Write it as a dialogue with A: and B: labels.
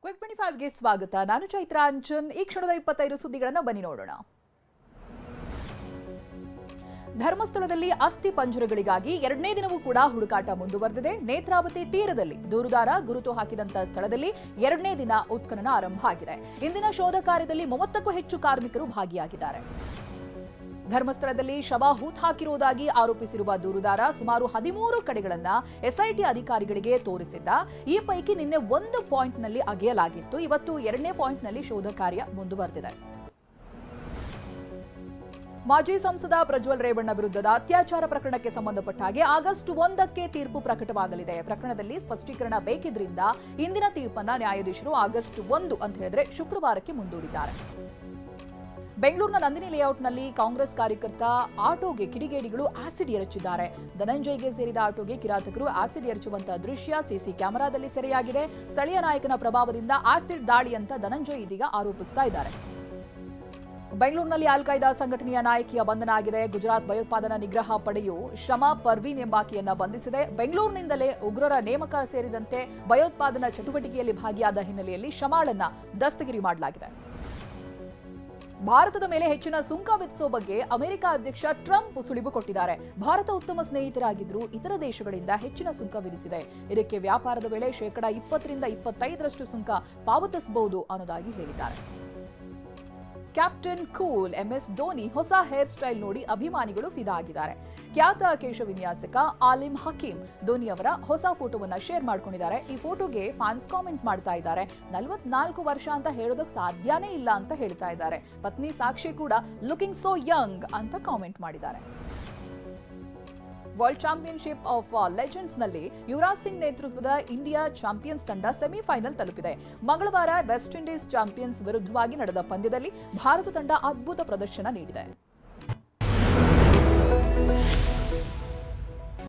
A: Quick 25ಗೆ ಸ್ವಾಗತ. ನಾನು ಚೈತ್ರ ಅಂಚನ್. ಈ ಕ್ಷಣದ 25 ಸುದ್ದಿಗಳನ್ನು ಬನ್ನಿ ನೋಡೋಣ. ಧರ್ಮಸ್ಥಳದಲ್ಲಿ ಅಸ್ಥಿ ಪಂಜರಗಳಿಗಾಗಿ ಎರಡನೇ ದಿನವೂ ಕೂಡ ಹುಡುಕಾಟ ಮುಂದುವರೆದಿದೆ. ನೇತ್ರಾವತಿ ತೀರದಲ್ಲಿ ದೂರುದಾರ ಗುರುತು ಹಾಕಿದಂತ ಸ್ಥಳದಲ್ಲಿ ಎರಡನೇ ದಿನ ಉತ್ಖನನ ಆರಂಭ ಆಗಿದೆ. ಇಂದಿನ ಶೋಧ ಕಾರ್ಯದಲ್ಲಿ 30ಕ್ಕೂ ಹೆಚ್ಚು ಕಾರ್ಮಿಕರು ಭಾಗಿಯಾಗಿದ್ದಾರೆ. ಧರ್ಮಸ್ಥಳದಲ್ಲಿ ಶವ ಹೂತ್ ಹಾಕಿರುವುದಾಗಿ ಆರೋಪಿಸಿರುವ ದೂರುದಾರ ಸುಮಾರು 13 ಕಡೆಗಳನ್ನ ಎಸ್ಐಟಿ ಅಧಿಕಾರಿಗಳಿಗೆ ತೋರಿಸಿದ್ದ. ಈ ಪೈಕಿ ನಿನ್ನೆ ಒಂದು ಪಾಯಿಂಟ್ನಲ್ಲಿ ಅಗೆಯಲಾಗಿತ್ತು. ಇವತ್ತು ಎರಡನೇ ಪಾಯಿಂಟ್ನಲ್ಲಿ ಶೋಧ ಕಾರ್ಯ ಮುಂದುವರೆದಿದೆ. ಮಾಜಿ ಸಂಸದ ಪ್ರಜ್ವಲ್ ರೇವಣ್ಣ ವಿರುದ್ಧದ ಅತ್ಯಾಚಾರ ಪ್ರಕರಣಕ್ಕೆ ಸಂಬಂಧಪಟ್ಟ ಹಾಗೆ ಆಗಸ್ಟ್ 1ಕ್ಕೆ ತೀರ್ಪು ಪ್ರಕಟವಾಗಲಿದೆ. ಪ್ರಕರಣದಲ್ಲಿ ಸ್ಪಷ್ಟೀಕರಣ ಬೇಕಿದ್ರಿಂದ ಇಂದಿನ ತೀರ್ಪನ್ನ ನ್ಯಾಯಾಧೀಶರು ಆಗಸ್ಟ್ 1 ಅಂತ ಹೇಳಿದ್ರೆ ಶುಕ್ರವಾರಕ್ಕೆ ಮುಂದೂಡಿದ್ದಾರೆ. ಬೆಂಗಳೂರಿನ ನಂದಿನಿ ಲೇಔಟ್ನಲ್ಲಿ ಕಾಂಗ್ರೆಸ್ ಕಾರ್ಯಕರ್ತ ಆಟೋಗೆ ಕಿಡಿಗೇಡಿಗಳು ಆಸಿಡ್ ಎರಚಿದ್ದಾರೆ. ಧನಂಜಯ್ಗೆ ಸೇರಿದ ಆಟೋಗೆ ಕಿರಾತಕರು ಆಸಿಡ್ ಎರಚುವಂತಹ ದೃಶ್ಯ ಸಿಸಿ ಕ್ಯಾಮೆರಾದಲ್ಲಿ ಸೆರೆಯಾಗಿದೆ. ಸ್ಥಳೀಯ ನಾಯಕನ ಪ್ರಭಾವದಿಂದ ಆಸಿಡ್ ದಾಳಿ ಅಂತ ಧನಂಜಯ್ ಇದೀಗ ಆರೋಪಿಸ್ತಾ ಇದ್ದಾರೆ. ಬೆಂಗಳೂರಿನಲ್ಲಿ ಅಲ್ ಖೈದಾ ಸಂಘಟನೆಯ ನಾಯಕಿಯ ಬಂಧನ ಆಗಿದೆ. ಗುಜರಾತ್ ಭಯೋತ್ಪಾದನಾ ನಿಗ್ರಹ ಪಡೆಯು ಶಮಾ ಪರ್ವೀನ್ ಎಂಬಾಕೆಯನ್ನ ಬಂಧಿಸಿದೆ. ಬೆಂಗಳೂರಿನಿಂದಲೇ ಉಗ್ರರ ನೇಮಕ ಸೇರಿದಂತೆ ಭಯೋತ್ಪಾದನಾ ಚಟುವಟಿಕೆಯಲ್ಲಿ ಭಾಗಿಯಾದ ಹಿನ್ನೆಲೆಯಲ್ಲಿ ಶಮಾಳನ್ನ ದಸ್ತಗಿರಿ ಮಾಡಲಾಗಿದೆ. ಭಾರತದ ಮೇಲೆ ಹೆಚ್ಚಿನ ಸುಂಕ ವಿಧಿಸುವ ಬಗ್ಗೆ ಅಮೆರಿಕ ಅಧ್ಯಕ್ಷ ಟ್ರಂಪ್ ಸುಳಿವು ಕೊಟ್ಟಿದ್ದಾರೆ. ಭಾರತ ಉತ್ತಮ ಸ್ನೇಹಿತರಾಗಿದ್ದರೂ ಇತರ ದೇಶಗಳಿಂದ ಹೆಚ್ಚಿನ ಸುಂಕ ವಿಧಿಸಿದೆ. ಇದಕ್ಕೆ ವ್ಯಾಪಾರದ ವೇಳೆ ಶೇಕಡಾ 20ರಿಂದ 25ರಷ್ಟು ಸುಂಕ ಪಾವತಿಸಬಹುದು ಅನ್ನೋದಾಗಿ ಹೇಳಿದ್ದಾರೆ. ಕ್ಯಾಪ್ಟನ್ ಕೂಲ್ ಎಂಎಸ್ ಧೋನಿ ಹೊಸ ಹೇರ್ ಸ್ಟೈಲ್ ನೋಡಿ ಅಭಿಮಾನಿಗಳು ಫಿದಾ ಆಗಿದ್ದಾರೆ. ಖ್ಯಾತ ಕೇಶ ವಿನ್ಯಾಸಕ ಆಲಿಮ್ ಹಕೀಂ ಧೋನಿ ಅವರ ಹೊಸ ಫೋಟೋವನ್ನ ಶೇರ್ ಮಾಡ್ಕೊಂಡಿದ್ದಾರೆ. ಈ ಫೋಟೋಗೆ ಫ್ಯಾನ್ಸ್ ಕಾಮೆಂಟ್ ಮಾಡ್ತಾ ಇದ್ದಾರೆ. 44 ವರ್ಷ ಅಂತ ಹೇಳೋದಕ್ಕೆ ಸಾಧ್ಯನೇ ಇಲ್ಲ ಅಂತ ಹೇಳ್ತಾ ಇದ್ದಾರೆ. ಪತ್ನಿ ಸಾಕ್ಷಿ ಕೂಡ ಲುಕಿಂಗ್ ಸೋ ಯಂಗ್ ಅಂತ ಕಾಮೆಂಟ್ ಮಾಡಿದ್ದಾರೆ. ವರ್ಲ್ಡ್ ಚಾಂಪಿಯನ್ಶಿಪ್ ಆಫ್ ಲೆಜೆಂಡ್ಸ್ ನಲ್ಲಿ ಯುವರಾಜ್ ಸಿಂಗ್ ನೇತೃತ್ವದ ಇಂಡಿಯಾ ಚಾಂಪಿಯನ್ಸ್ ತಂಡ ಸೆಮಿಫೈನಲ್ ತಲುಪಿದೆ. ಮಂಗಳವಾರ ವೆಸ್ಟ್ ಇಂಡೀಸ್ ಚಾಂಪಿಯನ್ಸ್ ವಿರುದ್ಧವಾಗಿ ನಡೆದ ಪಂದ್ಯದಲ್ಲಿ ಭಾರತ ತಂಡ ಅದ್ಭುತ ಪ್ರದರ್ಶನ ನೀಡಿದೆ.